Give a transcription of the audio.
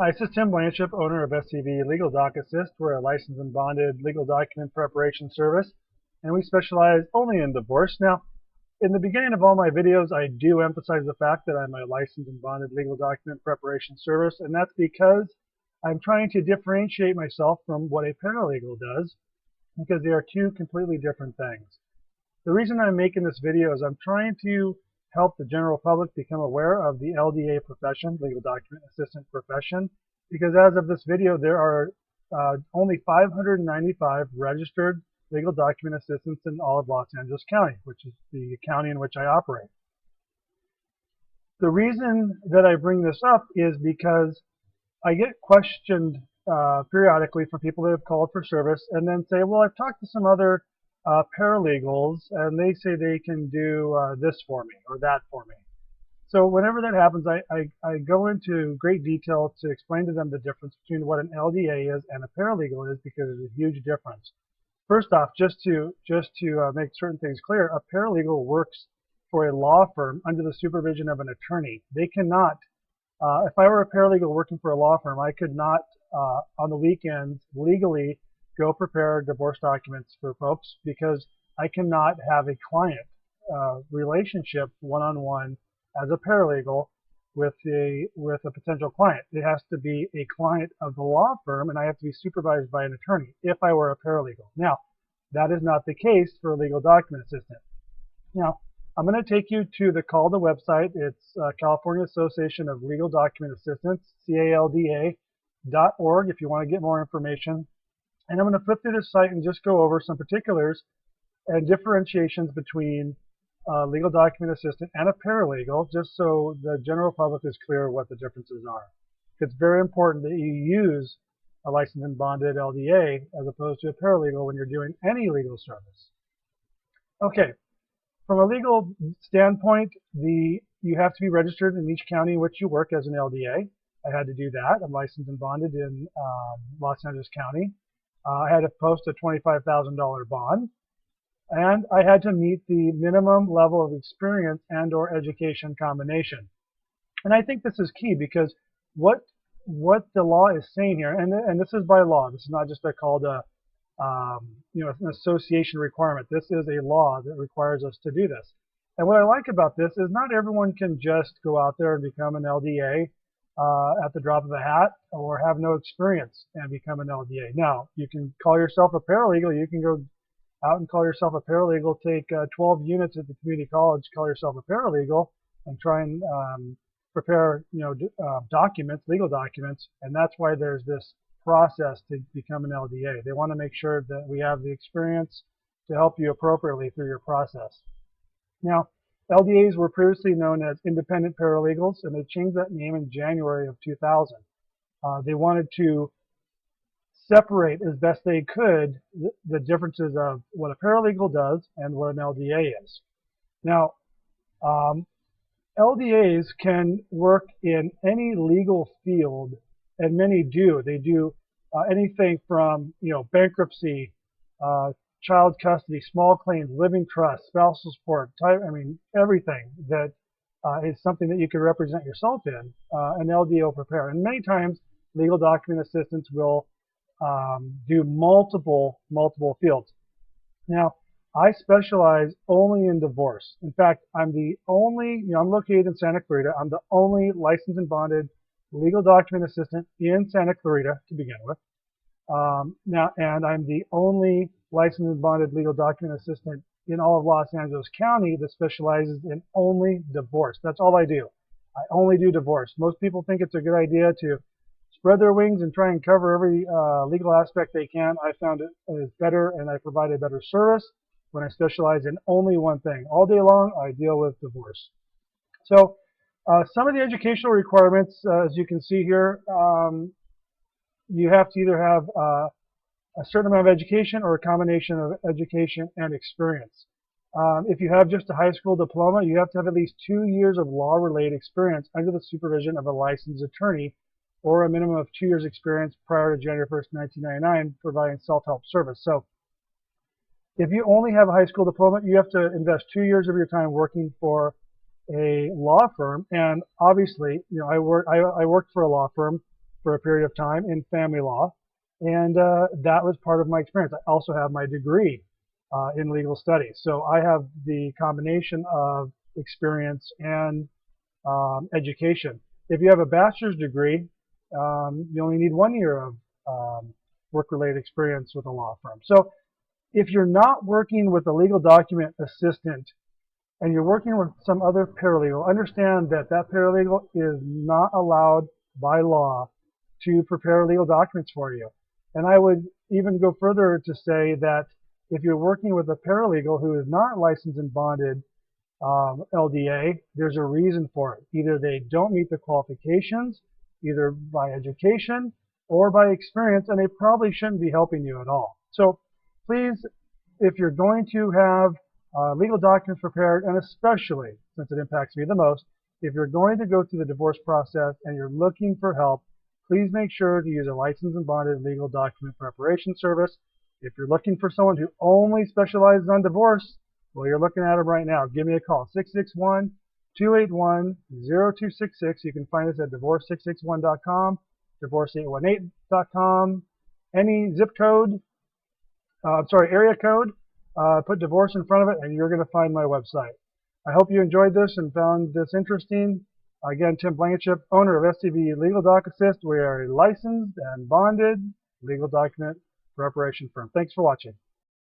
Hi, this is Tim Blanchip, owner of SCV Legal Doc Assist. We're a licensed and bonded legal document preparation service, and we specialize only in divorce. Now, in the beginning of all my videos, I do emphasize the fact that I'm a licensed and bonded legal document preparation service, and that's because I'm trying to differentiate myself from what a paralegal does, because they are two completely different things. The reason I'm making this video is I'm trying to help the general public become aware of the LDA profession, legal document assistant profession, because as of this video, there are only 595 registered legal document assistants in all of Los Angeles County, which is the county in which I operate. The reason that I bring this up is because I get questioned periodically from people that have called for service and then say, well, I've talked to some other paralegals and they say they can do this for me or that for me. So whenever that happens, I go into great detail to explain to them the difference between what an LDA is and a paralegal is, because there's a huge difference. First off, just to make certain things clear, a paralegal works for a law firm under the supervision of an attorney. They cannot, if I were a paralegal working for a law firm, I could not on the weekends legally go prepare divorce documents for folks, because I cannot have a client relationship one-on-one as a paralegal with a potential client. It has to be a client of the law firm, and I have to be supervised by an attorney if I were a paralegal. Now, that is not the case for a legal document assistant. Now, I'm going to take you to the CALDA website. It's California Association of Legal Document Assistants, CALDA.org, if you want to get more information. And I'm going to flip through this site and just go over some particulars and differentiations between a legal document assistant and a paralegal, just so the general public is clear what the differences are. It's very important that you use a licensed and bonded LDA as opposed to a paralegal when you're doing any legal service. Okay, from a legal standpoint, you have to be registered in each county in which you work as an LDA. I had to do that. I'm licensed and bonded in Los Angeles County. I had to post a $25,000 bond, and I had to meet the minimum level of experience and or education combination. And I think this is key, because what the law is saying here, and this is by law, this is not just called a an association requirement. This is a law that requires us to do this. And what I like about this is not everyone can just go out there and become an LDA at the drop of a hat, or have no experience and become an LDA. Now, you can call yourself a paralegal. You can go out and call yourself a paralegal, take 12 units at the community college, call yourself a paralegal, and try and prepare documents, legal documents. And that's why there's this process to become an LDA. They want to make sure that we have the experience to help you appropriately through your process. Now, LDAs were previously known as independent paralegals, and they changed that name in January of 2000. They wanted to separate as best they could the differences of what a paralegal does and what an LDA is. Now, LDAs can work in any legal field, and many do. They do anything from bankruptcy, child custody, small claims, living trust, spousal support, everything that is something that you can represent yourself in, an LDA will prepare. And many times, legal document assistants will do multiple fields. Now, I specialize only in divorce. In fact, I'm the only, I'm located in Santa Clarita. I'm the only licensed and bonded legal document assistant in Santa Clarita to begin with. And I'm the only licensed and bonded legal document assistant in all of Los Angeles County that specializes in only divorce. That's all I do. I only do divorce. Most people think it's a good idea to spread their wings and try and cover every legal aspect they can. I found it is better, and I provide a better service when I specialize in only one thing. All day long, I deal with divorce. So some of the educational requirements, as you can see here, you have to either have a certain amount of education or a combination of education and experience. If you have just a high school diploma, you have to have at least 2 years of law-related experience under the supervision of a licensed attorney, or a minimum of 2 years experience prior to January 1st, 1999, providing self-help service. So if you only have a high school diploma, you have to invest 2 years of your time working for a law firm. And obviously, I worked for a law firm for a period of time in family law, and that was part of my experience. I also have my degree in legal studies, so I have the combination of experience and education. If you have a bachelor's degree, you only need 1 year of work-related experience with a law firm. So if you're not working with a legal document assistant and you're working with some other paralegal, understand that that paralegal is not allowed by law to prepare legal documents for you. And I would even go further to say that if you're working with a paralegal who is not licensed and bonded LDA, there's a reason for it. Either they don't meet the qualifications, either by education or by experience, and they probably shouldn't be helping you at all. So please, if you're going to have legal documents prepared, and especially, since it impacts me the most, if you're going to go through the divorce process and you're looking for help, please make sure to use a licensed and bonded legal document preparation service. If you're looking for someone who only specializes on divorce, well, you're looking at them right now. Give me a call, 661-281-0266. You can find us at divorce661.com, divorce818.com, any zip code, area code, put divorce in front of it, and you're going to find my website. I hope you enjoyed this and found this interesting. Again, Tim Blankenship, owner of STV Legal Doc Assist. We are a licensed and bonded legal document preparation firm. Thanks for watching.